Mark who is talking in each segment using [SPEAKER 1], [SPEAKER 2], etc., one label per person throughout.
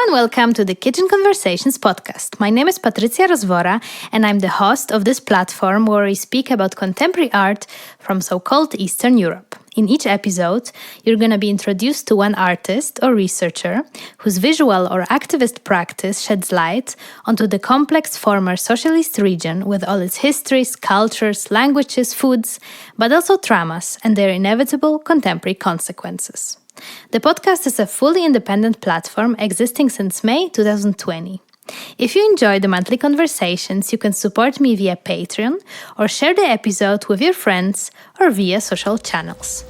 [SPEAKER 1] and welcome to the Kitchen Conversations podcast. My name is Patrycja Rozwora and I'm the host of this platform where we speak about contemporary art from so-called Eastern Europe. In each episode, you're going to be introduced to one artist or researcher whose visual or activist practice sheds light onto the complex former socialist region with all its histories, cultures, languages, foods, but also traumas and their inevitable contemporary consequences. The podcast is a fully independent platform existing since May 2020. If you enjoy the monthly conversations, you can support me via Patreon or share the episode with your friends or via social channels.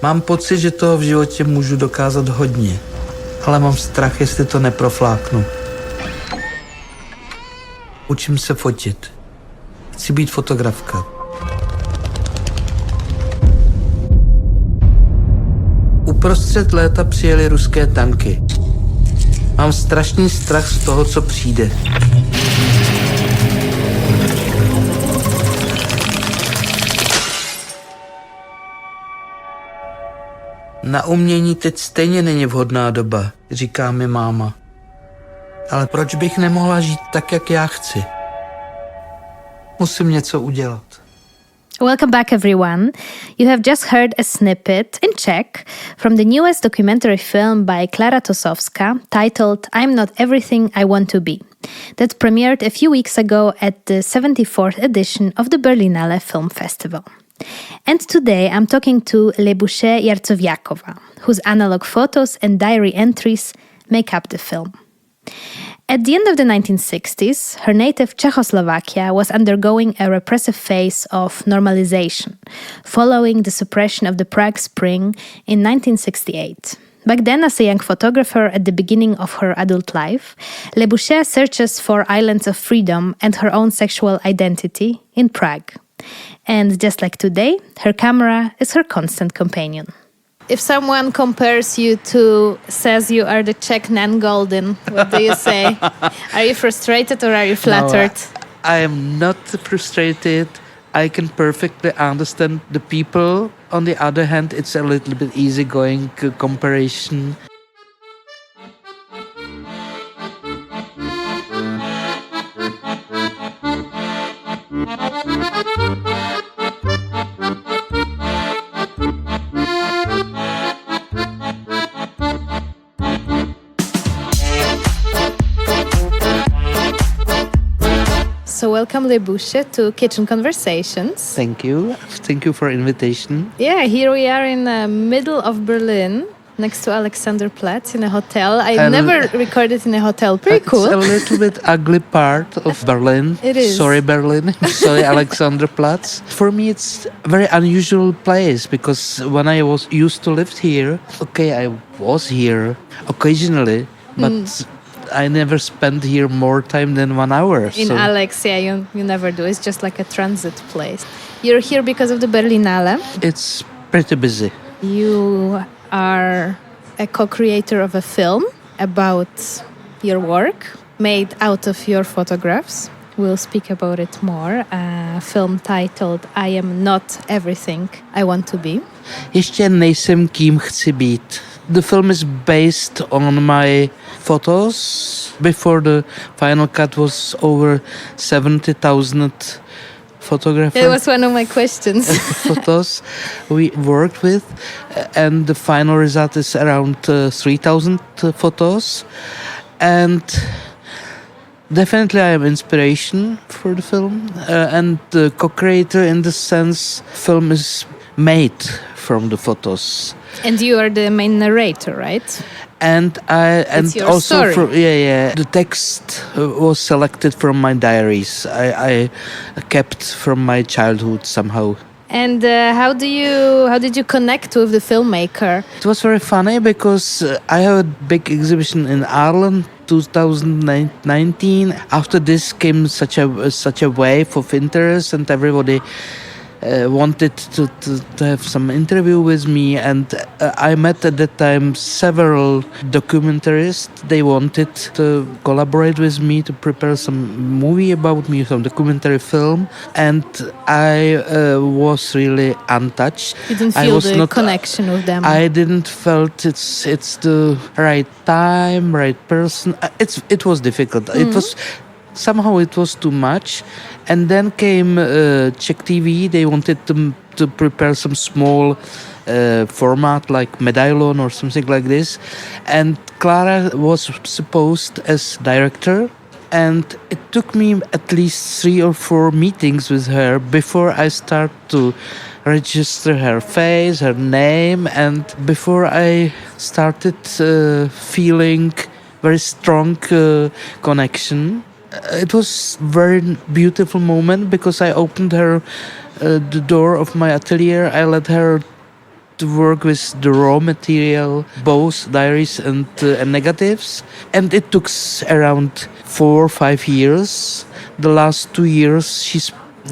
[SPEAKER 2] Mám pocit, že toho v životě můžu dokázat hodně, ale mám strach, jestli to neprofláknu. Učím se fotit. Chci být fotografka. Uprostřed léta přijeli ruské tanky. Mám strašný strach z toho, co přijde. Na umění teď stejně není vhodná doba, říká mi máma. Ale proč bych nemohla žít tak, jak já chci? Musím něco udělat.
[SPEAKER 1] Welcome back, everyone. You have just heard a snippet in Czech from the newest documentary film by Klára Tasovská titled I'm Not Everything I Want to Be, that premiered a few weeks ago at the 74th edition of the Berlinale Film Festival. And today I'm talking to Libuše Jarcovjáková, whose analog photos and diary entries make up the film. At the end of the 1960s, her native Czechoslovakia was undergoing a repressive phase of normalization, following the suppression of the Prague Spring in 1968. Back then, as a young photographer at the beginning of her adult life, Libuše searches for islands of freedom and her own sexual identity in Prague. And just like today, her camera is her constant companion. If someone compares you to, says you are the Czech Nan Golden, what do you say? Are you frustrated or are you flattered?
[SPEAKER 2] No, I am not frustrated. I can perfectly understand the people. On the other hand, it's a little bit easygoing comparison.
[SPEAKER 1] So welcome, Libuše, to Kitchen Conversations.
[SPEAKER 2] Thank you. Thank you for invitation.
[SPEAKER 1] Yeah, here we are in the middle of Berlin, next to Alexanderplatz in a hotel. I never recorded in a hotel. Pretty cool.
[SPEAKER 2] It's a little bit ugly part of Berlin.
[SPEAKER 1] It is.
[SPEAKER 2] Sorry, Berlin. Sorry, Alexanderplatz. For me, it's a very unusual place because when I was used to live here, okay, I was here occasionally, but I never spent here more time than 1 hour.
[SPEAKER 1] In Alex, yeah, you never do. It's just like a transit place. You're here because of the Berlinale.
[SPEAKER 2] It's pretty busy.
[SPEAKER 1] You are a co-creator of a film about your work made out of your photographs. We'll speak about it more. A film titled I Am Not Everything I Want to Be.
[SPEAKER 2] Ještě nejsem kým chci být. The film is based on my photos. Before the final cut was over 70,000 photographers.
[SPEAKER 1] It was one of my questions.
[SPEAKER 2] Photos we worked with, and the final result is around 3,000 photos. And definitely I am inspiration for the film, and the co-creator in the sense film is made from the photos.
[SPEAKER 1] And you are the main narrator, right?
[SPEAKER 2] And
[SPEAKER 1] it's your
[SPEAKER 2] also
[SPEAKER 1] story.
[SPEAKER 2] The text was selected from my diaries. I kept from my childhood somehow.
[SPEAKER 1] And how did you connect with the filmmaker?
[SPEAKER 2] It was very funny because I have a big exhibition in Ireland 2019. After this came such a wave of interest, and everybody wanted to have some interview with me, and I met at that time several documentarists. They wanted to collaborate with me to prepare some movie about me, some documentary film, and I was really untouched.
[SPEAKER 1] You didn't feel the connection with them.
[SPEAKER 2] I didn't felt it's the right time, right person. It was difficult. It was somehow it was too much. And then came Czech TV. They wanted to prepare some small format like Medaillon or something like this. And Klára was supposed as director. And it took me at least 3 or 4 meetings with her before I start to register her face, her name, and before I started feeling very strong connection. It was very beautiful moment because I opened her the door of my atelier. I let her to work with the raw material, both diaries and negatives. And it took around 4 or 5 years. The last 2 years,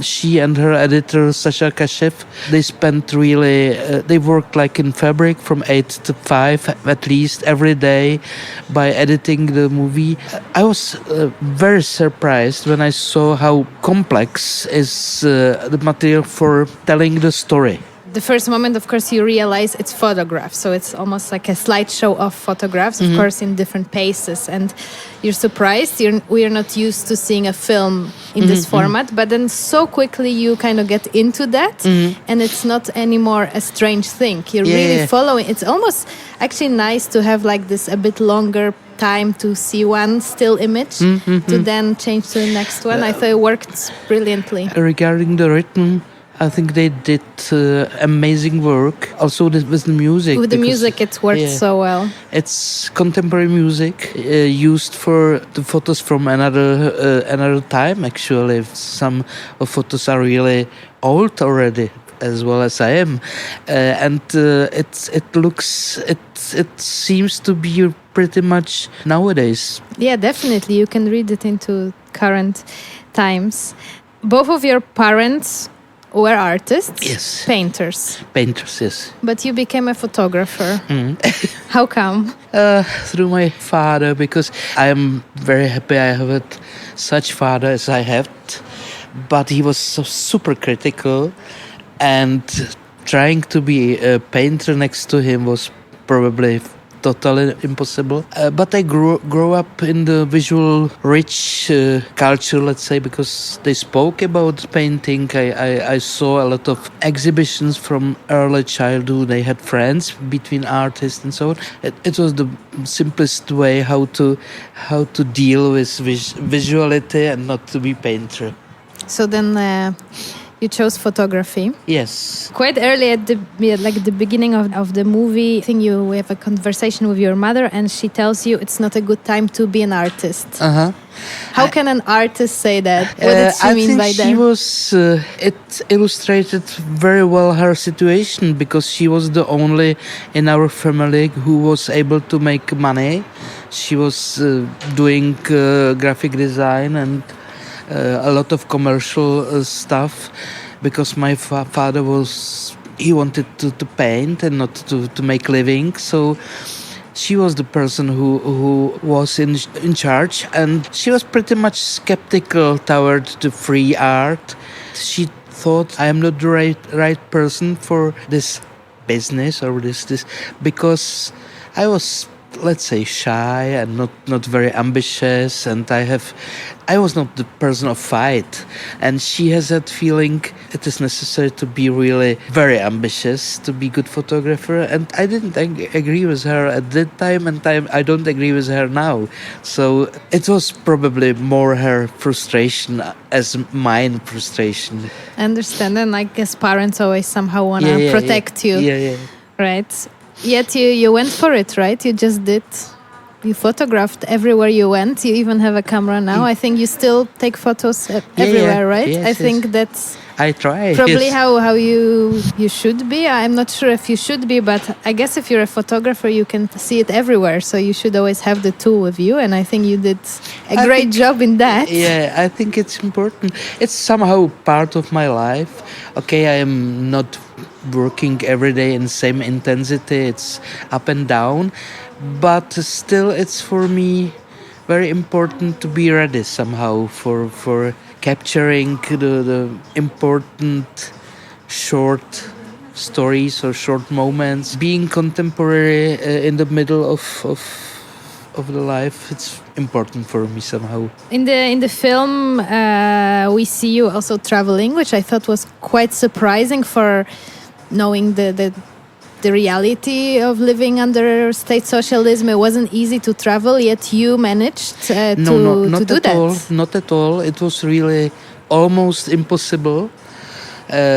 [SPEAKER 2] she and her editor, Sasha Kashev, they spent really, they worked like in fabric from 8 to 5 at least every day by editing the movie. I was very surprised when I saw how complex is the material for telling the story.
[SPEAKER 1] The first moment, of course, you realize it's photographs. So it's almost like a slideshow of photographs, of course, in different paces. And you're surprised. We are not used to seeing a film in this format. But then so quickly you kind of get into that. And it's not anymore a strange thing. You're really following. It's almost actually nice to have like this a bit longer time to see one still image to then change to the next one. I thought it worked brilliantly.
[SPEAKER 2] Regarding the rhythm, I think they did amazing work. Also with the music.
[SPEAKER 1] With the music, it worked so well.
[SPEAKER 2] It's contemporary music used for the photos from another time. Actually, some of photos are really old already, as well as I am, and it seems to be pretty much nowadays.
[SPEAKER 1] Yeah, definitely. You can read it into current times. Both of your parents were artists?
[SPEAKER 2] Yes.
[SPEAKER 1] Painters?
[SPEAKER 2] Painters, yes.
[SPEAKER 1] But you became a photographer. How come?
[SPEAKER 2] Through my father, because I am very happy I have had such father as I have. But he was so super critical, and trying to be a painter next to him was probably totally impossible. But I grew up in the visual rich culture, let's say, because they spoke about painting. I saw a lot of exhibitions from early childhood. I had friends between artists and so on. It was the simplest way how to deal with visuality and not to be painter.
[SPEAKER 1] So then you chose photography.
[SPEAKER 2] Yes.
[SPEAKER 1] Quite early at the beginning of the movie, I think you have a conversation with your mother, and she tells you it's not a good time to be an artist. How can an artist say that? What did she mean by that?
[SPEAKER 2] I think she was. It illustrated very well her situation, because she was the only in our family who was able to make money. She was doing graphic design and a lot of commercial stuff, because my father he wanted to paint and not to make living. So she was the person who was in charge, and she was pretty much skeptical toward the free art. She thought I am not the right person for this business or this because I was, let's say, shy and not very ambitious, and I was not the person of fight, and she has that feeling it is necessary to be really very ambitious to be good photographer, and I didn't agree with her at that time, and I don't agree with her now. So it was probably more her frustration as mine frustration.
[SPEAKER 1] I understand, and I guess parents always somehow want to protect you.
[SPEAKER 2] Yeah.
[SPEAKER 1] Right? Yet you went for it, right? You just did. You photographed everywhere you went. You even have a camera now. I think you still take photos everywhere, right?
[SPEAKER 2] Yes,
[SPEAKER 1] I think that's
[SPEAKER 2] I try.
[SPEAKER 1] probably
[SPEAKER 2] Yes.
[SPEAKER 1] how you should be. I'm not sure if you should be, but I guess if you're a photographer, you can see it everywhere. So you should always have the tool with you. And I think you did a great job in that.
[SPEAKER 2] Yeah, I think it's important. It's somehow part of my life. Okay, I am not working every day in same intensity. It's up and down, but still, it's for me very important to be ready somehow for capturing the important short stories or short moments, being contemporary in the middle of the life. It's important for me somehow.
[SPEAKER 1] In the film, we see you also traveling, which I thought was quite surprising for knowing the reality of living under state socialism. It wasn't easy to travel, yet you managed to
[SPEAKER 2] Not
[SPEAKER 1] do
[SPEAKER 2] at
[SPEAKER 1] that.
[SPEAKER 2] all. Not at all. It was really almost impossible.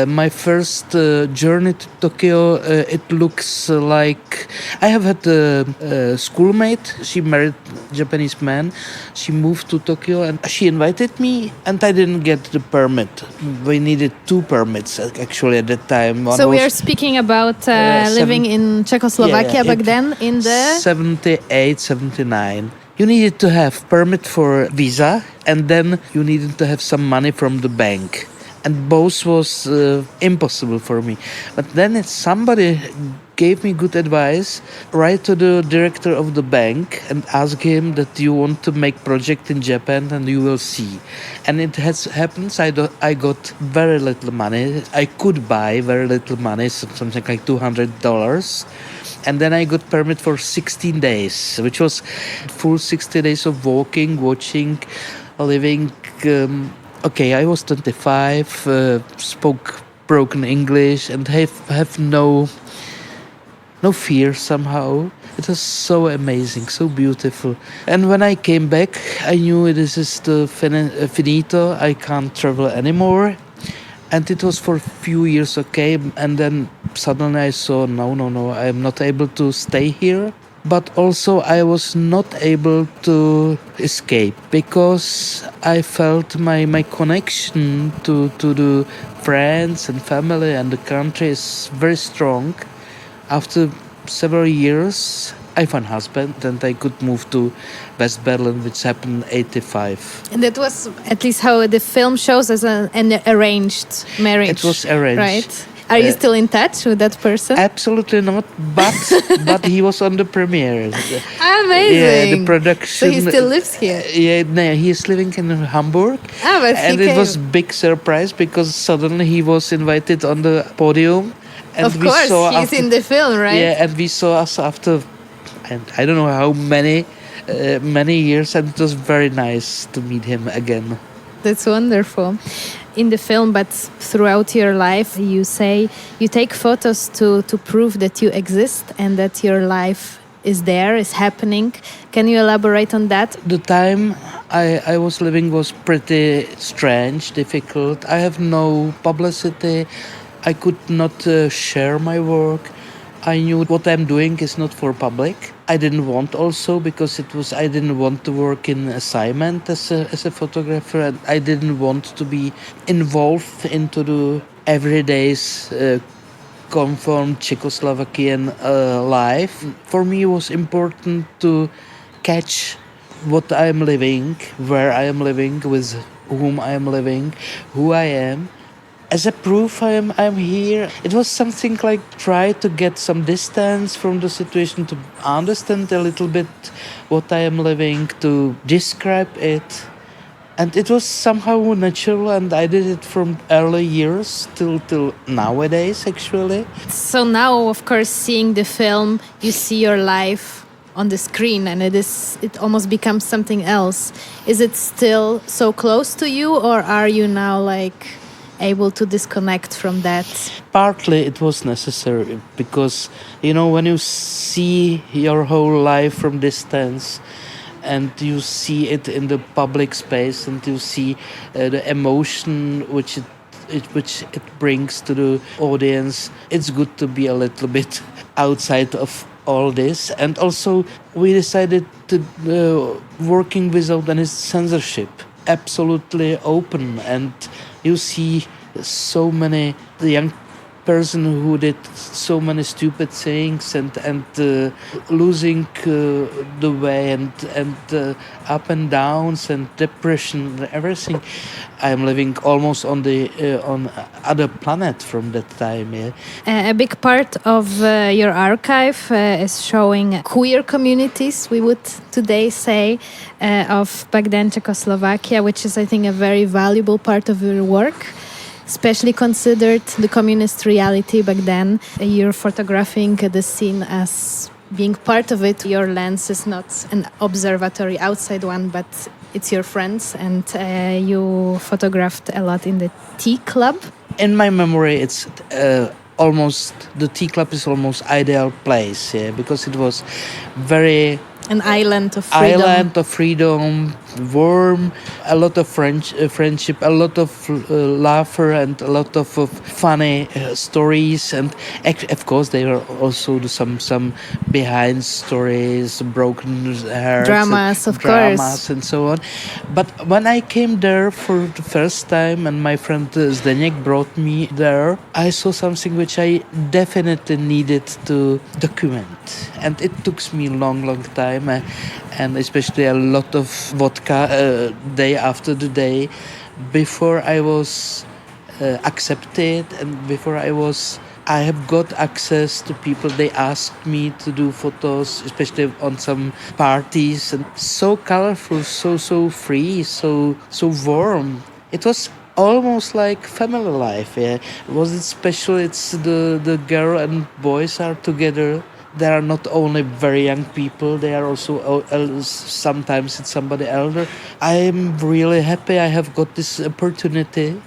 [SPEAKER 2] My first journey to Tokyo, it looks like I have had a schoolmate. She married a Japanese man. She moved to Tokyo and she invited me, and I didn't get the permit. We needed 2 permits actually at that time. One
[SPEAKER 1] So we
[SPEAKER 2] was
[SPEAKER 1] are speaking about living in Czechoslovakia back then in the
[SPEAKER 2] 78, 79. You needed to have permit for visa, and then you needed to have some money from the bank. And both was impossible for me. But then somebody gave me good advice. Write to the director of the bank and ask him that you want to make project in Japan, and you will see. And it has happened. I got very little money. I could buy very little money, something like $200. And then I got permit for 16 days, which was full 60 days of walking, watching, living. Okay, I was 25, spoke broken English, and have no fear somehow. It was so amazing, so beautiful. And when I came back, I knew this is the finito. I can't travel anymore. And it was for a few years okay. And then suddenly I saw, no, I am not able to stay here. But also I was not able to escape because I felt my connection to the friends and family and the country is very strong. After several years, I found a husband and I could move to West Berlin, which happened in 1985.
[SPEAKER 1] And that was at least how the film shows as an arranged marriage.
[SPEAKER 2] It was arranged.
[SPEAKER 1] Right? Are you still in touch with that person?
[SPEAKER 2] Absolutely not, but he was on the premiere.
[SPEAKER 1] Amazing.
[SPEAKER 2] Yeah, the production.
[SPEAKER 1] So he still lives here.
[SPEAKER 2] Yeah, no, he's living in Hamburg.
[SPEAKER 1] But
[SPEAKER 2] and it was big surprise because suddenly he was invited on the podium. And
[SPEAKER 1] of course, he's in the film, right?
[SPEAKER 2] Yeah, and we saw us after, and I don't know how many years, and it was very nice to meet him again.
[SPEAKER 1] That's wonderful. In the film, but throughout your life, you say you take photos to prove that you exist and that your life is there, is happening. Can you elaborate on that?
[SPEAKER 2] The time I was living was pretty strange, difficult. I have no publicity. I could not share my work. I knew what I'm doing is not for public. I didn't want also because I didn't want to work in assignment as a photographer, and I didn't want to be involved into the everyday's conform Czechoslovakian life. For me, it was important to catch what I am living, where I am living, with whom I am living, who I am. As a proof I'm here. It was something like try to get some distance from the situation, to understand a little bit what I am living, to describe it. And it was somehow natural, and I did it from early years till nowadays actually.
[SPEAKER 1] So now, of course, seeing the film, you see your life on the screen, and it almost becomes something else. Is it still so close to you, or are you now able to disconnect from that?
[SPEAKER 2] Partly it was necessary because, when you see your whole life from distance and you see it in the public space and you see the emotion which it brings to the audience, it's good to be a little bit outside of all this. And also we decided to working without any censorship, absolutely open. And you see so many young person who did so many stupid things and losing the way and up and downs and depression and everything. I'm living almost on the on other planet from that time. Yeah.
[SPEAKER 1] A big part of your archive is showing queer communities, we would today say, of back then Czechoslovakia, which is, I think, a very valuable part of your work. Especially considered the communist reality back then. You're photographing the scene as being part of it. Your lens is not an observatory outside one, but it's your friends. And you photographed a lot in the tea club.
[SPEAKER 2] In my memory, it's almost, the tea club is almost ideal place, yeah, because it was very...
[SPEAKER 1] An island of freedom.
[SPEAKER 2] Island of freedom, warm, a lot of friendship, a lot of laughter and a lot of funny stories. And of course there are also some behind stories, broken hearts.
[SPEAKER 1] Dramas, of course.
[SPEAKER 2] And so on. But when I came there for the first time and my friend Zdeněk brought me there, I saw something which I definitely needed to document. And it took me a long time. And especially a lot of vodka day after the day before I was accepted and before I have got access to people. They asked me to do photos, especially on some parties, and so colorful, so free, so warm. It was almost like family life. Yeah, was it special? It's the girl and boys are together. There are not only very young people, they are also sometimes it's somebody elder. I am really happy I have got this opportunity,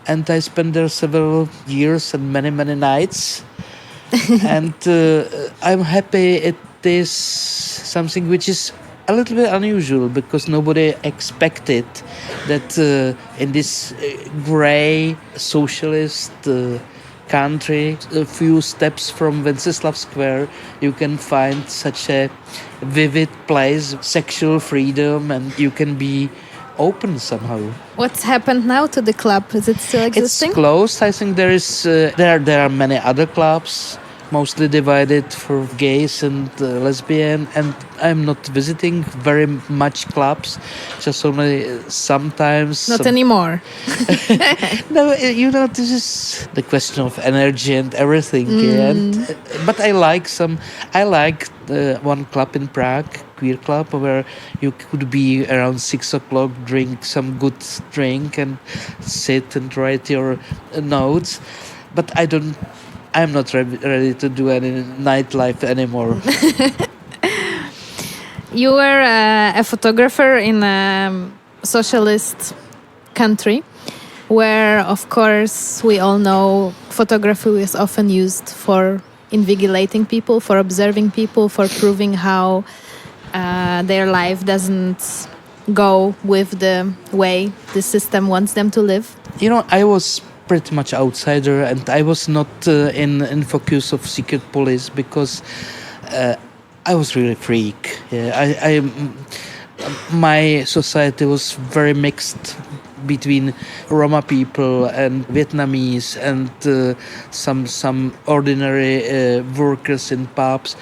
[SPEAKER 2] and I spent there several years and many nights. And I'm happy it is something which is a little bit unusual because nobody expected that in this grey socialist country, a few steps from Wenceslav Square, you can find such a vivid place, sexual freedom, and you can be open somehow.
[SPEAKER 1] What's happened now to the club? Is it still existing?
[SPEAKER 2] It's closed. I think there is there are many other clubs, mostly divided for gays and lesbian, and I'm not visiting very much clubs, just only sometimes.
[SPEAKER 1] Not anymore.
[SPEAKER 2] No, this is the question of energy and everything. And, but I like one club in Prague, queer club, where you could be around 6 o'clock, drink some good drink and sit and write your notes. But I'm not ready to do any nightlife anymore.
[SPEAKER 1] You were a photographer in a socialist country where, of course, we all know photography is often used for invigilating people, for observing people, for proving how their life doesn't go with the way the system wants them to live.
[SPEAKER 2] I was pretty much outsider, and I was not in focus of secret police because I was really freak. Yeah, my society was very mixed between Roma people and Vietnamese and some ordinary workers in pubs.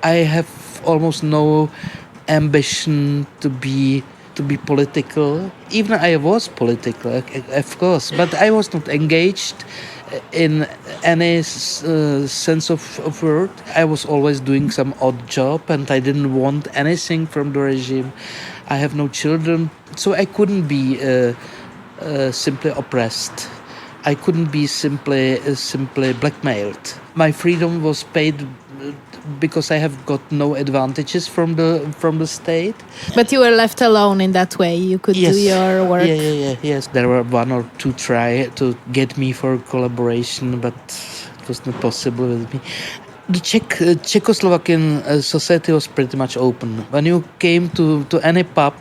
[SPEAKER 2] I have almost no ambition to be political. Even I was political, of course, but I was not engaged in any sense of word. I was always doing some odd job, and I didn't want anything from the regime. I have no children, so I couldn't be simply oppressed. I couldn't be simply blackmailed. My freedom was paid because I have got no advantages from the state.
[SPEAKER 1] But you were left alone in that way. You could do your work.
[SPEAKER 2] Yes. There were one or two try to get me for collaboration, but it was not possible with me. The Czechoslovakian society was pretty much open. When you came to any pub,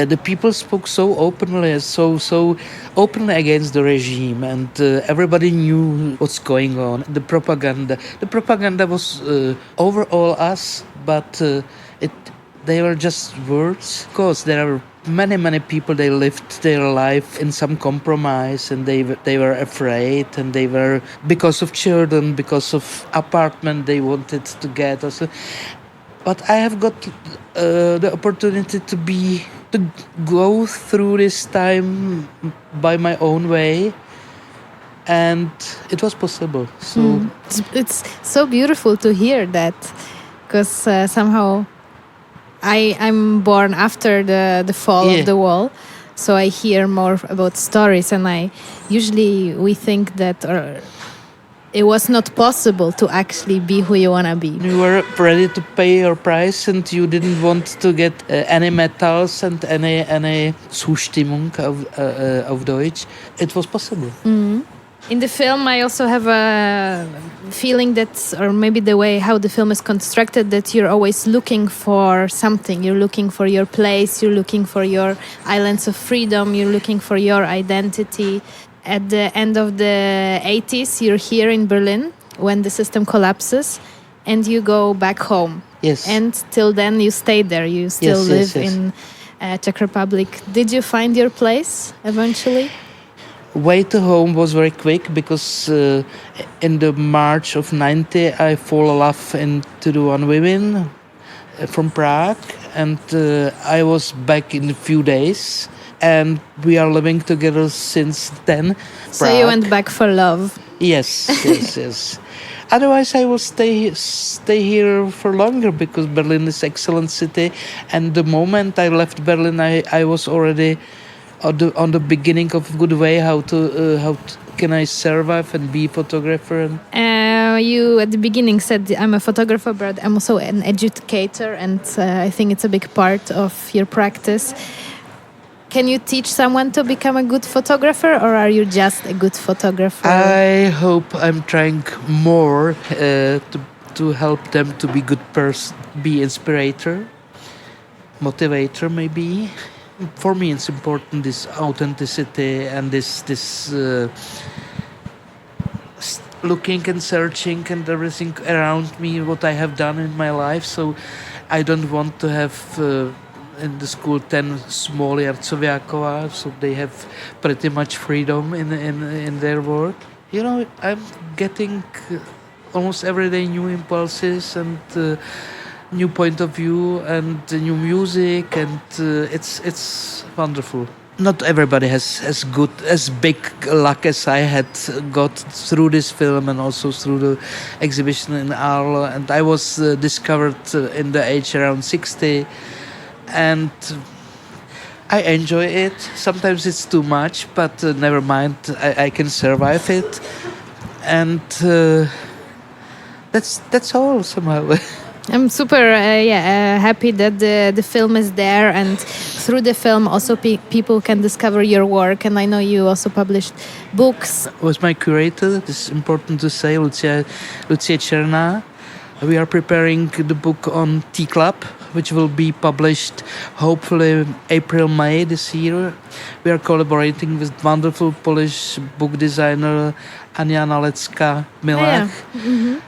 [SPEAKER 2] the people spoke so openly, so openly against the regime, and everybody knew what's going on. The propaganda was over all us, but they were just words. Of course, there are many people. They lived their life in some compromise, and they were afraid, and they were, because of children, because of apartment they wanted to get also. But I have got the opportunity to go through this time by my own way, and it was possible. So
[SPEAKER 1] it's so beautiful to hear that, because somehow I'm born after the fall of the wall, so I hear more about stories, and we think that it was not possible to actually be who you want to be.
[SPEAKER 2] You were ready to pay your price, and you didn't want to get any medals and any Zustimmung auf Deutsch. It was possible.
[SPEAKER 1] Mm-hmm. In the film, I also have a feeling that, or maybe the way how the film is constructed, that you're always looking for something. You're looking for your place, you're looking for your islands of freedom, you're looking for your identity. At the end of the 80s, you're here in Berlin when the system collapses, and you go back home.
[SPEAKER 2] Yes.
[SPEAKER 1] And till then, you stay there. You still live in Czech Republic. Did you find your place eventually?
[SPEAKER 2] Way to home was very quick, because in the March of 90 I fall in love into the one woman from Prague, and I was back in a few days, and we are living together since then.
[SPEAKER 1] So you went back for love?
[SPEAKER 2] Yes. Otherwise I will stay here for longer, because Berlin is excellent city, and the moment I left Berlin I was already on the beginning of a good way. How can I survive and be a photographer?
[SPEAKER 1] You at the beginning said I'm a photographer, but I'm also an educator, and I think it's a big part of your practice. Can you teach someone to become a good photographer, or are you just a good photographer?
[SPEAKER 2] I hope I'm trying more to help them to be good person, be inspirator, motivator maybe. For me, it's important, this authenticity and this looking and searching and everything around me, what I have done in my life. So I don't want to have in the school 10 small Jarcovjáková, so they have pretty much freedom in their work. You know, I'm getting almost every day new impulses and new point of view and new music, and it's wonderful. Not everybody has as big luck as I had got through this film and also through the exhibition in Arles. And I was discovered in the age around 60, and I enjoy it. Sometimes it's too much, but never mind. I can survive it, and that's all somehow.
[SPEAKER 1] I'm super happy that the film is there, and through the film also people can discover your work. And I know you also published books.
[SPEAKER 2] Was my curator, this is important to say, Lucia Černá. We are preparing the book on Tea Club, which will be published hopefully April, May this year. We are collaborating with wonderful Polish book designer Ania Nalecka-Milach.
[SPEAKER 1] Yeah. Mm-hmm.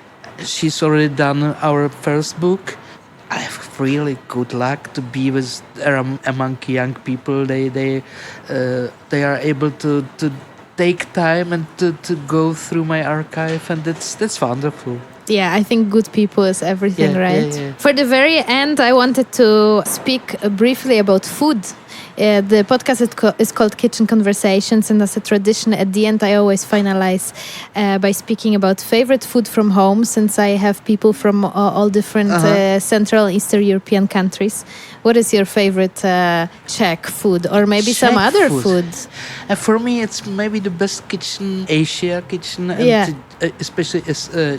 [SPEAKER 2] She's already done our first book. I have really good luck to be with among young people. They are able to take time and to go through my archive, and that's wonderful.
[SPEAKER 1] Yeah, I think good people is everything, right?
[SPEAKER 2] Yeah.
[SPEAKER 1] For the very end, I wanted to speak briefly about food. The podcast is called Kitchen Conversations, and as a tradition, at the end, I always finalize by speaking about favorite food from home, since I have people from all different Central and Eastern European countries. What is your favorite Czech food, or maybe
[SPEAKER 2] Czech
[SPEAKER 1] some other
[SPEAKER 2] food?
[SPEAKER 1] For
[SPEAKER 2] me, it's maybe the best kitchen, Asia kitchen, and especially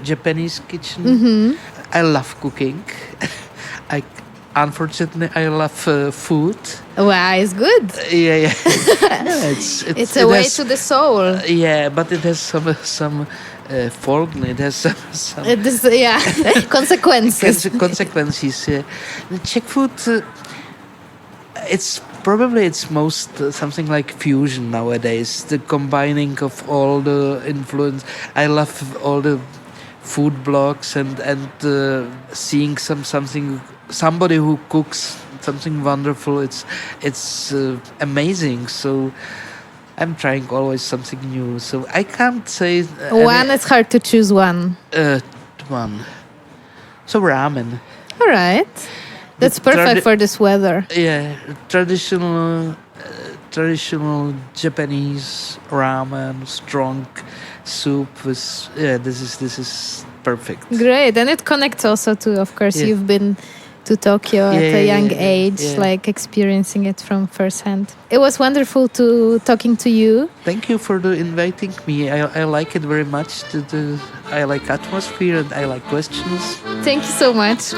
[SPEAKER 2] Japanese kitchen. Mm-hmm. I love cooking. Unfortunately, I love food.
[SPEAKER 1] Wow, it's good.
[SPEAKER 2] Yeah.
[SPEAKER 1] It's a way to the soul.
[SPEAKER 2] Yeah, but it has some fault. It has some
[SPEAKER 1] consequences.
[SPEAKER 2] Consequences. The Czech food, it's Probably it's most something like fusion nowadays, the combining of all the influence. I love all the food blogs and seeing somebody who cooks something wonderful. It's amazing. So I'm trying always something new. So I can't say
[SPEAKER 1] one. It's hard to choose one.
[SPEAKER 2] One. So ramen.
[SPEAKER 1] All right. That's perfect for this weather.
[SPEAKER 2] Yeah, traditional Japanese ramen, strong soup with this is perfect.
[SPEAKER 1] Great, and it connects also to, of course, you've been to Tokyo at a young age, like experiencing it from first hand. It was wonderful talking to you.
[SPEAKER 2] Thank you for inviting me. I like it very much. I like atmosphere and I like questions.
[SPEAKER 1] Thank you so much.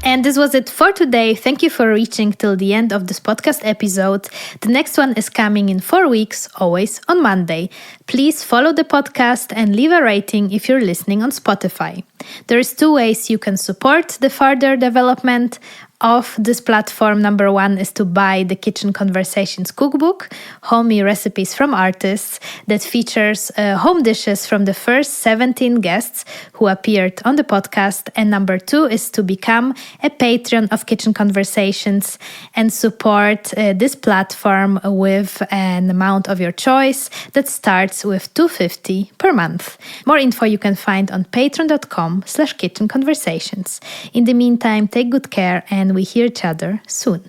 [SPEAKER 1] And this was it for today. Thank you for reaching till the end of this podcast episode. The next one is coming in 4 weeks, always on Monday. Please follow the podcast and leave a rating if you're listening on Spotify. There is 2 ways you can support the further development of this platform. Number 1 is to buy the Kitchen Conversations cookbook, homey recipes from artists that features home dishes from the first 17 guests who appeared on the podcast. And number 2 is to become a patron of Kitchen Conversations and support this platform with an amount of your choice that starts with $2.50 per month. More info you can find on patreon.com/kitchenconversations. In the meantime, take good care and we hear each other soon.